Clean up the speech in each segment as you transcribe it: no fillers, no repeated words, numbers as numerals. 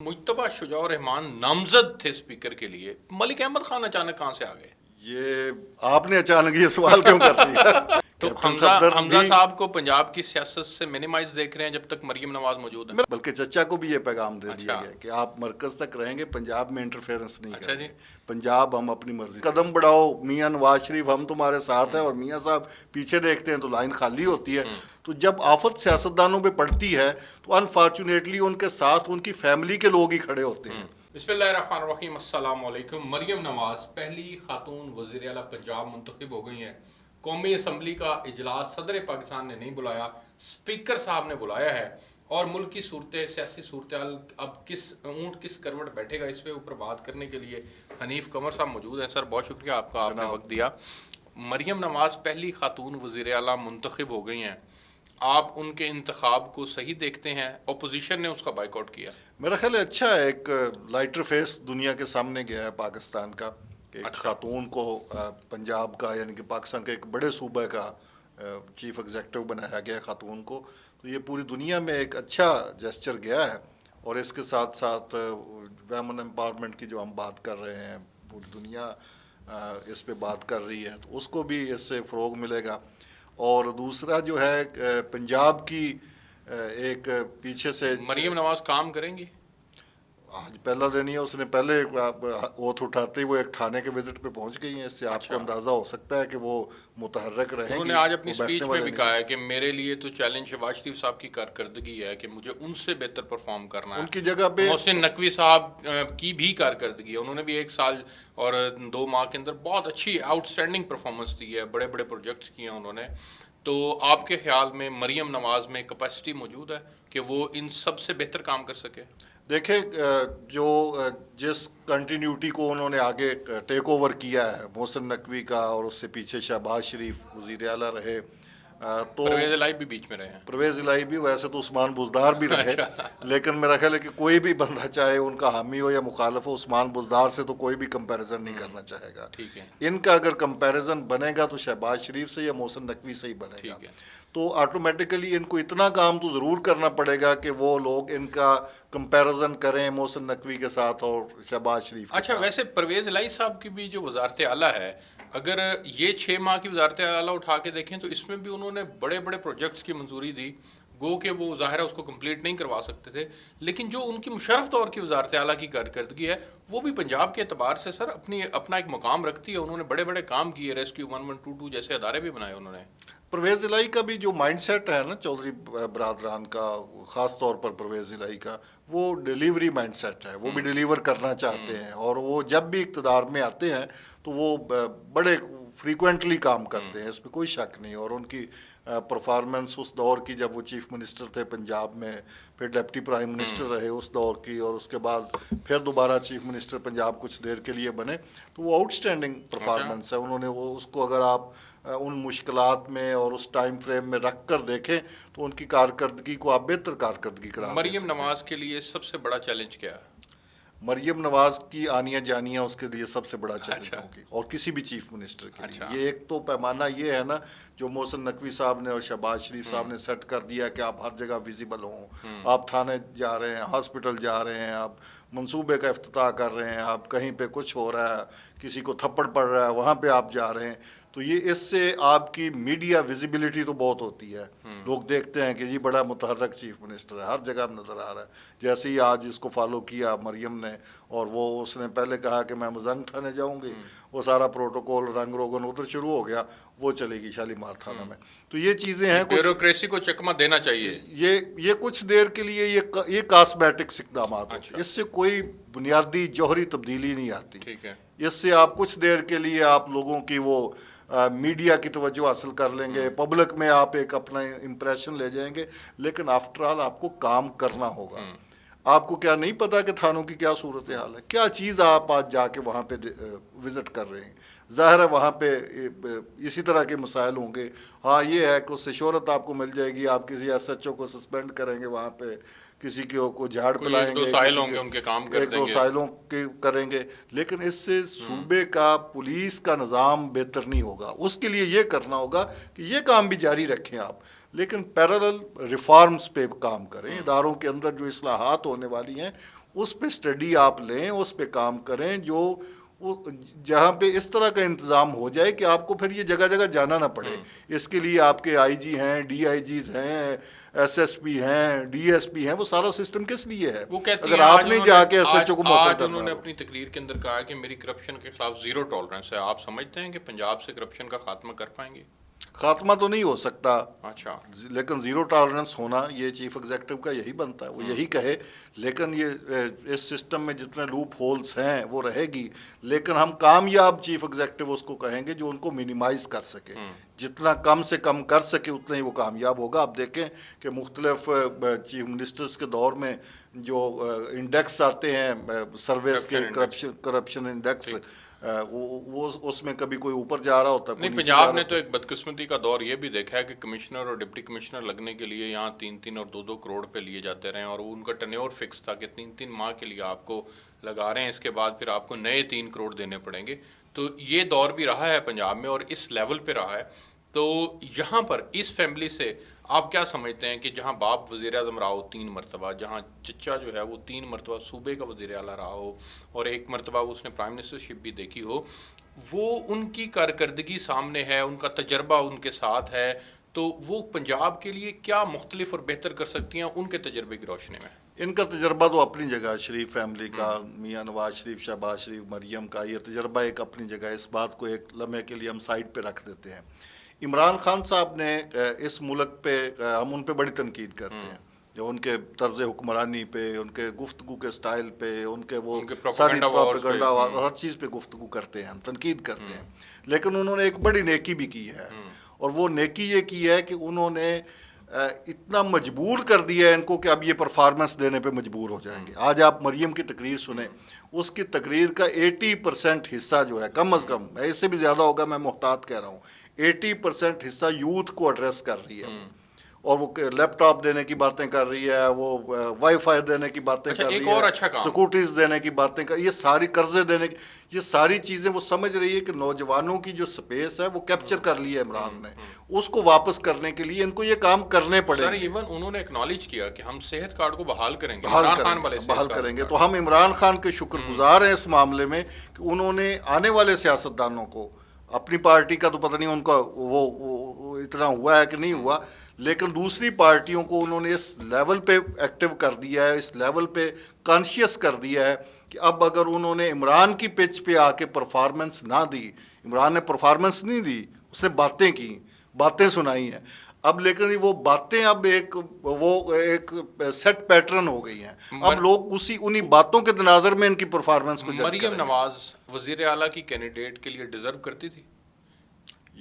मुज्तबा शुजा रहमान नामजद थे स्पीकर के लिए, मलिक अहमद खान अचानक कहाँ से आ गए? ये आपने अचानक ये सवाल क्यों कर दिया? तो कैप्टन हमजा सफदर हमजा भी, साहब को पंजाब की सियासत से मिनिमाइज देख रहे हैं जब तक मरियम नवाज मौजूद है। बल्कि चचा को भी ये पैगाम दे दिया अच्छा। गया कि आप मरकज तक रहेंगे, पंजाब में इंटरफेरेंस नहीं अच्छा करेंगे। जी। पंजाब हम अपनी मर्जी कदम बढ़ाओ, मियां नवाज शरीफ हम तुम्हारे साथ हैं, और मियां साहब पीछे देखते हैं तो लाइन खाली होती है। तो जब आफत सियासतदानों पे पड़ती है तो अनफॉर्चुनेटली उनके साथ उनकी फैमिली के लोग ही खड़े होते हैं। बिस्मिल्लाहिर्रहमानिर्रहीम, अस्सलाम वालेकुम। मरियम नवाज पहली खातून वज़ीर आला पंजाब मुंतखब हो गई हैं। कौमी असम्बली का इजलास सदर पाकिस्तान ने नहीं बुलाया, स्पीकर साहब ने बुलाया है। और मुल्क की सियासी सूरत अब ऊँट किस करवट बैठेगा, इस पे ऊपर बात करने के लिए हनीफ कमर साहब मौजूद हैं। सर बहुत शुक्रिया आपका, आपने वक्त दिया। मरियम नवाज पहली खातून वज़ीर आला मुंतखब हो गई हैं, आप उनके इंतखाब को सही देखते हैं? अपोजिशन ने उसका बाइकआउट किया। मेरा ख्याल है अच्छा है, एक लाइटर फेस दुनिया के सामने गया है पाकिस्तान का, एक अच्छा। खातून को पंजाब का यानी कि पाकिस्तान के एक बड़े सूबे का चीफ एग्जीक्यूटिव बनाया गया खातून को। तो ये पूरी दुनिया में एक अच्छा जेस्चर गया है। और इसके साथ साथ वुमेन एम्पावरमेंट की जो हम बात कर रहे हैं, पूरी दुनिया इस पे बात कर रही है, तो उसको भी इससे फ़रोग मिलेगा। और दूसरा जो है पंजाब की एक पीछे से मरियम नवाज काम करेंगी? आज पहला दिन ही है, उसने पहले ओथ उठाते ही वो एक थाने के विजिट पे पहुंच गई हैं। इससे आपको अंदाजा हो सकता है कि वो मुतहर्रिक रहेंगी। उन्होंने आज अपनी स्पीच में भी कहा है कि मेरे लिए तो चैलेंज शहबाज शरीफ साहब की कारकर्दगी है कि मुझे उनसे बेहतर परफॉर्म करना है। उनकी जगह पे मोहसिन नकवी साहब की भी कारकर्दगी है, उन्होंने भी 1 साल और 2 माह के अंदर बहुत अच्छी आउटस्टैंडिंग परफॉर्मेंस दी है, बड़े बड़े प्रोजेक्ट्स किए हैं उन्होंने। तो आपके ख्याल में मरियम नवाज में कैपेसिटी मौजूद है कि वो इन सब से बेहतर काम कर सके? देखें, जो जिस कंटिन्यूटी को उन्होंने आगे टेक ओवर किया है मोहसिन नकवी का, और उससे पीछे शहबाज शरीफ वज़ीर आला रहे, तो परवेज़ इलाही भी बीच में रहे हैं। परवेज़ इलाही भी, वैसे तो उस्मान बुज़दार भी रहे। अच्छा। लेकिन मेरा ख्याल है कि कोई भी बंदा चाहे उनका हामी हो या मुखालफ हो, उस्मान बुज़दार से तो कोई भी कंपैरिजन नहीं करना चाहेगा। ठीक है। इनका अगर कंपैरिजन बनेगा तो शहबाज शरीफ से या मोहसिन नकवी से ही बनेगा। ठीक है। तो ऑटोमेटिकली इनको इतना काम तो ज़रूर करना पड़ेगा कि वो लोग इनका कंपैरिजन करें मोहसिन नकवी के साथ और शहबाज शरीफ के अच्छा, साथ। वैसे परवेज़ इलाही साहब की भी जो वजारत आला है, अगर ये 6 माह की वजारत आला उठा के देखें तो इसमें भी उन्होंने बड़े बड़े प्रोजेक्ट्स की मंजूरी दी। गो कि वो ज़ाहिर है उसको कंप्लीट नहीं करवा सकते थे, लेकिन जो उनकी मुशर्रफ तौर की वजारत आला की कारकर्दगी है वो भी पंजाब के अतबार से सर अपना एक मुकाम रखती है। उन्होंने बड़े बड़े काम किए, रेस्क्यू 1122 जैसे अदारे भी बनाए उन्होंने। परवेज़ इलाही का भी जो माइंड सेट है ना चौधरी बरादरान का, ख़ास तौर पर परवेज़ इलाही का, वो डिलीवरी माइंड सेट है। वो भी डिलीवर करना चाहते हैं, और वो जब भी इक़्तिदार में आते हैं तो वो बड़े फ्रीक्वेंटली काम करते हैं, इसमें कोई शक नहीं। और उनकी परफॉर्मेंस उस दौर की, जब वो चीफ मिनिस्टर थे पंजाब में, फिर डिप्टी प्राइम मिनिस्टर रहे उस दौर की, और उसके बाद फिर दोबारा चीफ मिनिस्टर पंजाब कुछ देर के लिए बने, तो वो आउटस्टैंडिंग परफॉर्मेंस है। उन्होंने वो उसको अगर आप उन मुश्किलात में और उस टाइम फ्रेम में रख कर देखें तो उनकी कारकर्दगी को आप बेहतर कारकर्दगी करार दे मरियम सकते हैं। नवाज के लिए सबसे बड़ा चैलेंज क्या है? मरियम नवाज की आनिया जानिया उसके लिए सबसे बड़ा चैलेंज अच्छा। होगी, और किसी भी चीफ मिनिस्टर के अच्छा। लिए। ये एक तो पैमाना ये है ना, जो मोहसिन नकवी साहब ने और शहबाज शरीफ साहब ने सेट कर दिया कि आप हर जगह विजिबल हों। आप थाने जा रहे हैं, हॉस्पिटल जा रहे हैं, आप मंसूबे का इफ्तिताह कर रहे हैं, आप कहीं पे कुछ हो रहा है, किसी को थप्पड़ पड़ रहा है, वहाँ पे आप जा रहे हैं। तो ये इससे आपकी मीडिया विजिबिलिटी तो बहुत होती है। लोग देखते हैं कि ये बड़ा मुतहर्रक चीफ मिनिस्टर है, हर जगह नज़र आ रहा है। जैसे ही आज इसको फॉलो किया मरियम ने, और वो उसने पहले कहा कि मैं मजंग थाने जाऊंगी, वो सारा प्रोटोकॉल रंग रोगन उधर शुरू हो गया, वो चलेगी शालीमार थाना में। तो ये चीज़ें हैं, कुछ ब्यूरोक्रेसी को चकमा देना चाहिए। ये कुछ देर के लिए ये कॉस्मेटिक्स इकदाम होते हैं। अच्छा। इससे कोई बुनियादी जौहरी तब्दीली नहीं आती। ठीक है। इससे आप कुछ देर के लिए आप लोगों की वो मीडिया की तवज्जो हासिल कर लेंगे, पब्लिक में आप एक अपना इम्प्रेशन ले जाएंगे, लेकिन आफ्टर ऑल आपको काम करना होगा। आपको क्या नहीं पता कि थानों की क्या सूरत हाल है, क्या चीज़ आप आज जाके वहाँ पे विज़िट कर रहे हैं। ज़ाहिर है वहाँ पे इसी तरह के मसाइल होंगे। हाँ, ये है कि उससे शोहरत आपको मिल जाएगी, आप किसी SHO को सस्पेंड करेंगे, वहाँ पे किसी को झाड़ पिलाएंगे, 1-2 साइल होंगे उनके काम कर एक दो देंगे। साइलों के करेंगे, लेकिन इससे सूबे का पुलिस का निज़ाम बेहतर नहीं होगा। उसके लिए ये करना होगा कि ये काम भी जारी रखें आप, लेकिन पैरेलल रिफॉर्म्स पे काम करें। इदारों के अंदर जो इस्लाहात होने वाली हैं اس پہ اسٹڈی آپ لیں, اس پہ کام کریں, جہاں پہ اس طرح کا انتظام ہو جائے کہ آپ کو پھر یہ جگہ جگہ جانا نہ پڑے. اس کے لیے آپ کے آئی جی ہیں, ڈی آئی جیز ہیں, ایس ایس پی ہیں, ڈی ایس پی ہیں, وہ سارا سسٹم کس لیے ہے؟ وہ کہتے اگر ہیں آپ نہیں جا کے ایس ایچ او کو موقع آج کرنا. انہوں نے اپنی تقریر کے اندر کہا کہ میری کرپشن کے خلاف زیرو ٹالرنس ہے. آپ سمجھتے ہیں کہ پنجاب سے کرپشن کا خاتمہ کر پائیں گے؟ خاتمہ تو نہیں ہو سکتا, اچھا, لیکن زیرو ٹالرنس ہونا یہ چیف ایگزیکٹو کا یہی بنتا ہے, وہ یہی کہے. لیکن یہ اس سسٹم میں جتنے لوپ ہولز ہیں وہ رہے گی, لیکن ہم کامیاب چیف ایگزیکٹو اس کو کہیں گے جو ان کو منیمائز کر سکے. جتنا کم سے کم کر سکے اتنا ہی وہ کامیاب ہوگا. آپ دیکھیں کہ مختلف چیف منسٹرز کے دور میں جو انڈیکس آتے ہیں سرویز کے, کرپشن انڈیکس, وہ اس میں کبھی کوئی اوپر جا رہا ہوتا ہے. نہیں, پنجاب نے تو ایک بدقسمتی کا دور یہ بھی دیکھا ہے کہ کمشنر اور ڈپٹی کمشنر لگنے کے لیے یہاں 3 اور 2 کروڑ پہ لیے جاتے رہے, اور ان کا ٹینیور فکس تھا کہ 3 ماہ کے لیے آپ کو لگا رہے ہیں, اس کے بعد پھر آپ کو نئے 3 کروڑ دینے پڑیں گے. تو یہ دور بھی رہا ہے پنجاب میں اور اس لیول پہ رہا ہے. تو یہاں پر اس فیملی سے آپ کیا سمجھتے ہیں کہ جہاں باپ وزیر اعظم رہا ہو 3 مرتبہ, جہاں چچا جو ہے وہ 3 مرتبہ صوبے کا وزیر اعلیٰ رہا ہو اور 1 مرتبہ اس نے پرائم منسٹرشپ بھی دیکھی ہو, وہ ان کی کارکردگی سامنے ہے, ان کا تجربہ ان کے ساتھ ہے, تو وہ پنجاب کے لیے کیا مختلف اور بہتر کر سکتی ہیں ان کے تجربے کی روشنی میں؟ ان کا تجربہ تو اپنی جگہ, شریف فیملی کا, میاں نواز شریف, شہباز شریف, مریم کا, یہ تجربہ ایک اپنی جگہ. اس بات کو ایک لمحے کے لیے ہم سائڈ پہ رکھ دیتے ہیں. عمران خان صاحب نے اس ملک پہ, ہم ان پہ بڑی تنقید کرتے ہیں, جو ان کے طرز حکمرانی پہ, ان کے گفتگو کے سٹائل پہ, ان کے وہ ساری پروپیگنڈا ہر چیز پہ گفتگو کرتے ہیں, ہم تنقید کرتے ہیں. لیکن انہوں نے ایک بڑی نیکی بھی کی ہے, اور وہ نیکی یہ کی ہے کہ انہوں نے اتنا مجبور کر دیا ہے ان کو کہ اب یہ پرفارمنس دینے پہ مجبور ہو جائیں گے. آج آپ مریم کی تقریر سنیں, اس کی تقریر کا 80% حصہ جو ہے, کم از کم, اس سے بھی زیادہ ہوگا, میں محتاط کہہ رہا ہوں, 80% حصہ یوتھ کو ایڈریس کر رہی ہے. اور وہ لیپ ٹاپ دینے کی باتیں کر رہی ہے, وہ وائی فائی دینے کی باتیں کر رہی ہے, سکوٹیز دینے کی باتیں کر, یہ ساری قرضے دینے کی, یہ ساری چیزیں وہ سمجھ رہی ہے کہ نوجوانوں کی جو سپیس ہے وہ کیپچر کر لی ہے عمران نے. اس کو واپس کرنے کے لیے ان کو یہ کام کرنے پڑے. سر ایون انہوں نے اکنالج کیا کہ ہم صحت کارڈ کو بحال کریں گے, بحال کریں گے. تو ہم عمران خان کے شکر گزار ہیں اس معاملے میں کہ انہوں نے آنے والے سیاستدانوں کو, اپنی پارٹی کا تو پتہ نہیں ان کا وہ اتنا ہوا ہے کہ نہیں ہوا, لیکن دوسری پارٹیوں کو انہوں نے اس لیول پہ ایکٹیو کر دیا ہے, اس لیول پہ کانشیس کر دیا ہے کہ اب اگر انہوں نے عمران کی پچ پہ آ کے پرفارمنس نہ دی, عمران نے پرفارمنس نہیں دی, اس نے باتیں کی, باتیں سنائی ہیں اب, لیکن وہ باتیں اب ایک سیٹ پیٹرن ہو گئی ہیں. اب لوگ انہی باتوں کے تناظر میں ان کی پرفارمنس کو جج کریں. مریم نواز وزیر اعلیٰ کی کینڈیڈیٹ کے لیے ڈیزرو کرتی تھی؟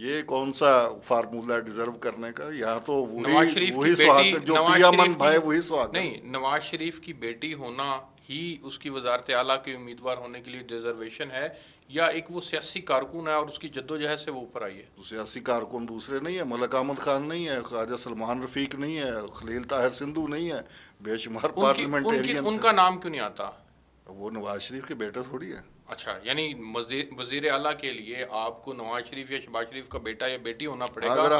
یہ کون سا فارمولہ ڈیزرو کرنے کا؟ یہاں تو وہی سوال جو پریامن بھائی وہی سوال نہیں, نواز شریف کی بیٹی ہونا ہی اس کی وزارت اعلیٰ کے امیدوار ہونے کے لیے ڈیزرویشن ہے, یا ایک وہ سیاسی کارکن ہے اور اس کی جدوجہد سے وہ اوپر آئی ہے؟ سیاسی کارکن دوسرے نہیں ہے, ملک احمد خان نہیں ہے, خواجہ سلمان رفیق نہیں ہے, خلیل طاہر سندھو نہیں ہے, بے شمار پارلیمنٹیرین. ان کا نام کیوں نہیں آتا؟ وہ نواز شریف کے بیٹے تھوڑی ہے. اچھا, یعنی وزیر اعلیٰ کے لیے آپ کو نواز شریف یا شہباز شریف کا بیٹا یا بیٹی ہونا پڑے گا. اگر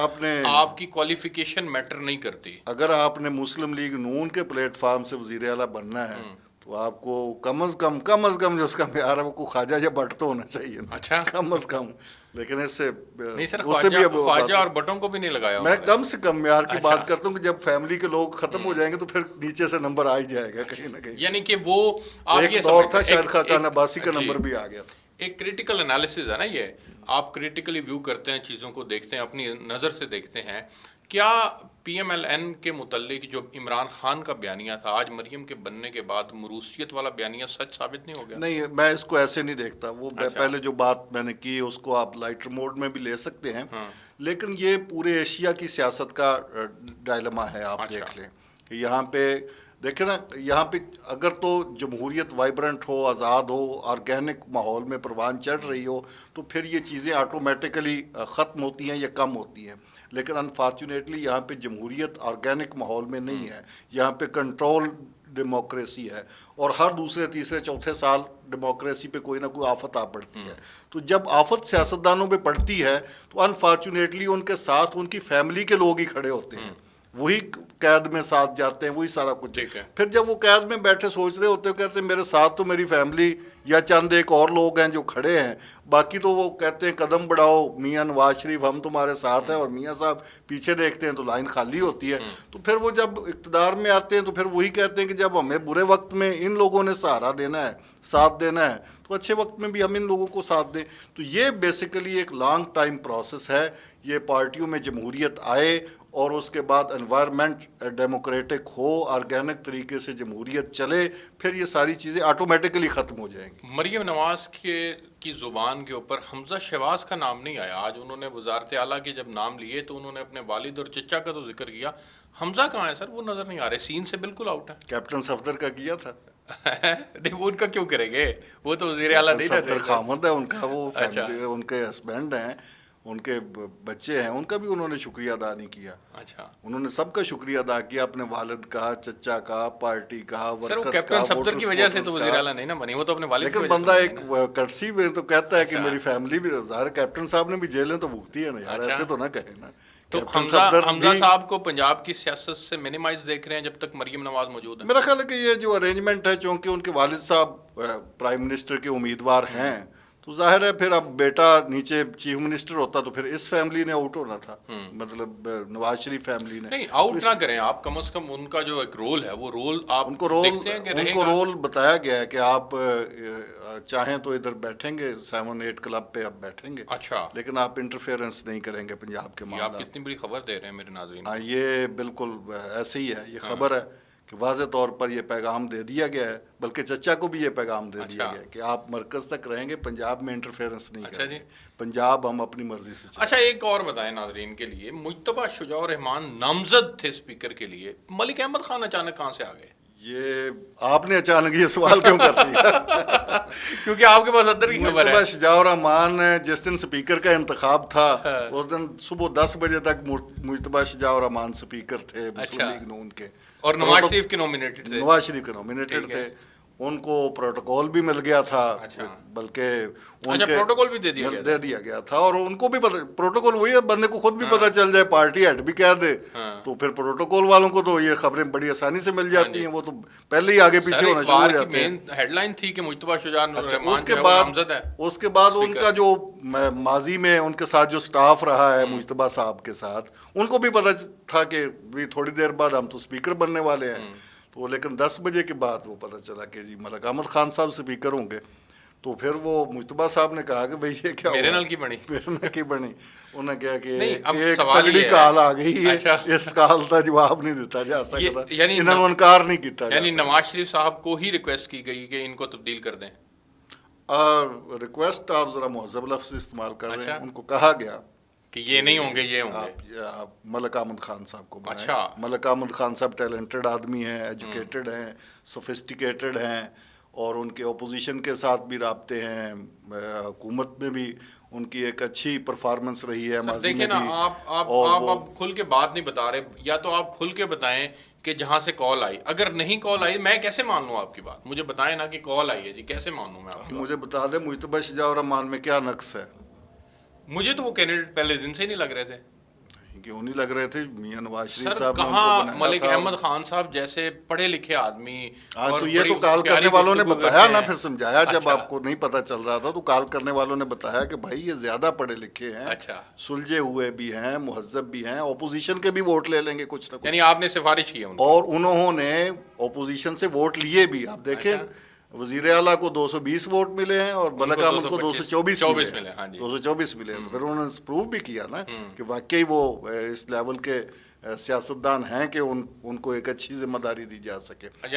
آپ کی کوالیفیکیشن میٹر نہیں کرتی. اگر آپ نے مسلم لیگ نون کے پلیٹ فارم سے وزیر اعلیٰ بننا ہے تو آپ کو کم از کم جو اس کا معیار ہے وہ خواجہ یا بٹ تو ہونا چاہیے. اچھا, کم از کم. لیکن اس سے نہیں سر, خواجہ اور بٹوں کو بھی نہیں لگایا. میں کم سے کم معیار کی بات کرتا ہوں کہ جب فیملی کے لوگ ختم ہو جائیں گے تو پھر نیچے سے نمبر آ ہی جائے گا کہیں نہ کہیں. یعنی کہ وہ ایک دور تھا شاید خاقان عباسی کا نمبر بھی آ گیا تھا. ایک کریٹیکل انالیسز ہے نا, یہ آپ کریٹیکلی ویو کرتے ہیں, چیزوں کو دیکھتے ہیں, اپنی نظر سے دیکھتے ہیں. کیا پی ایم ایل این کے متعلق جو عمران خان کا بیانیہ تھا آج مریم کے بننے کے بعد مروسیت والا بیانیہ سچ ثابت نہیں ہو گیا؟ نہیں, میں اس کو ایسے نہیں دیکھتا. وہ پہلے جو بات میں نے کی اس کو آپ لائٹر موڈ میں بھی لے سکتے ہیں, لیکن یہ پورے ایشیا کی سیاست کا ڈائلما ہے. آپ دیکھ لیں کہ یہاں پہ دیکھیں نا, یہاں پہ اگر تو جمہوریت وائبرنٹ ہو, آزاد ہو, آرگینک ماحول میں پروان چڑھ رہی ہو تو پھر یہ چیزیں آٹومیٹیکلی ختم ہوتی ہیں یا کم ہوتی ہیں. لیکن انفارچونیٹلی یہاں پہ جمہوریت آرگینک ماحول میں نہیں ہے, یہاں پہ کنٹرول ڈیموکریسی ہے, اور ہر دوسرے تیسرے چوتھے سال ڈیموکریسی پہ کوئی نہ کوئی آفت آ پڑتی ہے. تو جب آفت سیاستدانوں پہ پڑتی ہے تو انفارچونیٹلی ان کے ساتھ ان کی فیملی کے لوگ ہی کھڑے ہوتے ہیں, वही कैद में साथ जाते हैं, वही सारा कुछ। ठीक है। फिर जब वो कैद में बैठे सोच रहे होते हो, कहते हैं मेरे साथ तो मेरी फैमिली या चंद एक और लोग हैं जो खड़े हैं, बाकी तो वो कहते हैं कदम बढ़ाओ मियां नवाज शरीफ, हम तुम्हारे साथ हैं, और मियां साहब पीछे देखते हैं तो लाइन खाली होती है। तो फिर वो जब इक़्तिदार में आते हैं तो फिर वही कहते हैं कि जब हमें बुरे वक्त में इन लोगों ने सहारा देना है, साथ देना है, तो अच्छे वक्त में भी हम इन लोगों को साथ दें। तो ये बेसिकली एक लॉन्ग टाइम प्रोसेस है। ये पार्टियों में जमहूरियत आए और उसके बाद एनवायरनमेंट डेमोक्रेटिक हो, ऑर्गेनिक तरीके से जमहूरियत चले, फिर ये सारी चीज़ें ऑटोमेटिकली ख़त्म हो जाएंगी। मरियम नवाज की ज़ुबान के ऊपर हमजा शहबाज का नाम नहीं आया। आज उन्होंने वजारत आला के जब नाम लिए तो उन्होंने अपने वालिद और चचा का तो जिक्र किया। हमजा कहाँ है सर? वो नज़र नहीं आ रहे, सीन से बिल्कुल आउट है। कैप्टन सफदर का किया था। नहीं, वो उनका क्यों करेंगे? वो तो वज़ीर आला नहीं सफदर रहते। खामद है उनका, वो अच्छा। फैमिली, उनके हस्बैंड हैं, उनके बच्चे हैं, उनका भी उन्होंने शुक्रिया अदा नहीं किया। अच्छा उन्होंने सबका शुक्रिया अदा किया, अपने वालिद का, चचा का, पार्टी का, सर, वो वर्कर्स कैप्टन का, सफदर की वजह से तो वोटर्स वज़ीर का। आला नहीं ना बनी, वो तो अपने वालिद की लेकिन वजह से बंदा बनी एक ना। कर्टसी में तो कहता है कि अच्छा। मेरी फैमिली भी ज़ाहिर, कैप्टन साहब ने भी जेलें तो भुगती है ना यार, अच्छा। ऐसे तो ना कहे ना। तो कैप्टन हमजा सफदर हमजा भी- साहब को पंजाब की सियासत से मिनिमाइज देख रहे हैं जब तक मरियम नवाज मौजूद है। मेरा ख्याल है कि ये जो अरेंजमेंट है, चूंकि उनके वालिद साहब प्राइम मिनिस्टर के उम्मीदवार हैं, तो जाहिर है फिर अब बेटा नीचे चीफ मिनिस्टर होता तो फिर इस फैमिली ने आउट होना था, मतलब नवाज शरीफ फैमिली ने। नहीं, आउट ना करें आप, कम से कम उनका जो एक रोल है वो रोल आप उनको रोल देखते हैं कि उनको रहेगा? रोल बताया गया है कि आप चाहें तो इधर बैठेंगे, 7-8 क्लब पे आप बैठेंगे, अच्छा, लेकिन आप इंटरफेरेंस नहीं करेंगे पंजाब के ये आप मामला। कितनी बड़ी खबर दे रहे हैं मेरे नाज़रीन। हाँ, ये बिल्कुल ऐसे ही है, ये खबर है कि वाज़े तौर पर ये पैगाम दे दिया गया है, बल्कि चचा को भी ये पैगाम दे दिया अच्छा। गया है कि आप मरकज़ तक रहेंगे, पंजाब में इंटरफेरेंस नहीं अच्छा करेंगे, जी। पंजाब हम अपनी मर्जी से चलेंगे। अच्छा, एक और बताएं नाज़रीन के लिए, मुज्तबा शुजाउर रहमान नामजद थे स्पीकर के लिए, मलिक अहमद खान अचानक कहाँ से आ गए? ये आपने अचानक ये सवाल क्यों कर दिया? क्योंकि आपके पास अंदर की खबर मुज्तबा है। शुजाउर रहमान जिस दिन स्पीकर का इंतखाब था, हाँ। उस दिन सुबह 10 बजे तक मुज्तबा शुजाउर रहमान स्पीकर थे मुस्लिम अच्छा। लीग नून के, और नवाज शरीफ के नॉमिनेटेड थे। नवाज शरीफ के नॉमिनेटेड ठीक है। थे, उनको प्रोटोकॉल भी मिल गया था। अच्छा। बल्कि अच्छा, प्रोटोकॉल भी दे दिया गया था। दे दिया गया था, और उनको भी पता, प्रोटोकॉल वही है, बंदे को खुद भी पता चल जाए, पार्टी हेड भी कह दे, हाँ। तो फिर प्रोटोकॉल वालों को तो ये खबरें बड़ी आसानी से मिल जाती जी। हैं, वो तो पहले ही आगे पीछे सर, होना शुरू अखबार हो की जाते हैं। मेन हेडलाइन थी कि मुज्तबा शुजाउर अच्छा, रहमान उसके जो है वो बाद नामजद है। उसके बाद स्पीकर। उनका जो माजी में उनके साथ जो स्टाफ रहा है मुज्तबा साहब के साथ, उनको भी पता था कि भी थोड़ी देर बाद हम तो स्पीकर बनने वाले हैं, तो लेकिन 10 बजे के बाद वो पता चला कि जी मलिक अहमद खान साहब स्पीकर होंगे। तो फिर वो मुज्तबा साहब ने कहा कि भाई ये क्या मेरे हुआ? नाल की बनी। मेरे नाल की बनी। उन्हें कहा कि नहीं, अब एक सवाल तगड़ी ये है। काल आ गई है, अच्छा। इस काल का जवाब नहीं दिता जा सकता, यानी इन्होंने इनकार नहीं किया यानी नवाज शरीफ साहब को ही रिक्वेस्ट की गई कि इनको तब्दील कर दें। और रिक्वेस्ट आप जरा मुहज़्ज़ब लफ्ज़ इस्तेमाल कर रहे हैं। अच्छा। उनको कहा गया कि ये नहीं होंगे, ये होंगे। आप मलिक अहमद खान साहब को बनाएं। अच्छा। मलिक अहमद खान साहब टैलेंटेड आदमी हैं, एजुकेटेड हैं, सोफिस्टिकेटेड हैं, और उनके अपोजिशन के साथ भी राब्ते हैं, हुकूमत में भी उनकी एक अच्छी परफॉर्मेंस रही है सर, माजी देखिए में ना, भी। आप और आप वो- अब खुल के बात नहीं बता रहे, या तो आप खुल के बताएं कि जहां से कॉल आई, अगर नहीं कॉल आई मैं कैसे मान लूं आपकी बात? मुझे बताएं ना कि कॉल आई है जी, कैसे मान लूं मैं आपकी बात? मुझे बता दें मुज्तबा शुजाउर रहमान में क्या नक्स है? मुझे तो वो कैंडिडेट पहले दिन से ही नहीं लग रहे थे। क्यों नहीं लग रहे थे? मियां नवाज शरीफ सर, साहब ने उनको कहाँ बनाया मलिक था। अहमद खान साहब जैसे पढ़े लिखे आदमी, हाँ, और तो ये बड़ी तो काल प्यारी करने वालों ने गुफ्तगू बताया करते ना, हैं। फिर समझाया जब अच्छा। आपको नहीं पता चल रहा था, तो काल करने वालों ने बताया कि भाई ये ज्यादा पढ़े लिखे हैं, अच्छा। सुलझे हुए भी हैं, मुहज्जब भी हैं, ओपोजिशन के भी वोट ले लेंगे कुछ ना कुछ। यानी आपने सिफारिश की है उनको? और उन्होंने ओपोजिशन से वोट लिए भी। आप देखें, अच्छा। वजीर आला को 220 वोट मिले हैं और मलिक अहमद को 224 मिले। हाँ जी। 224 मिले हैं। तो फिर उन्होंने प्रूव भी किया ना कि वाकई वो इस लेवल के सियासतदान हैं कि उनको एक अच्छी जिम्मेदारी दी जा सके। यानी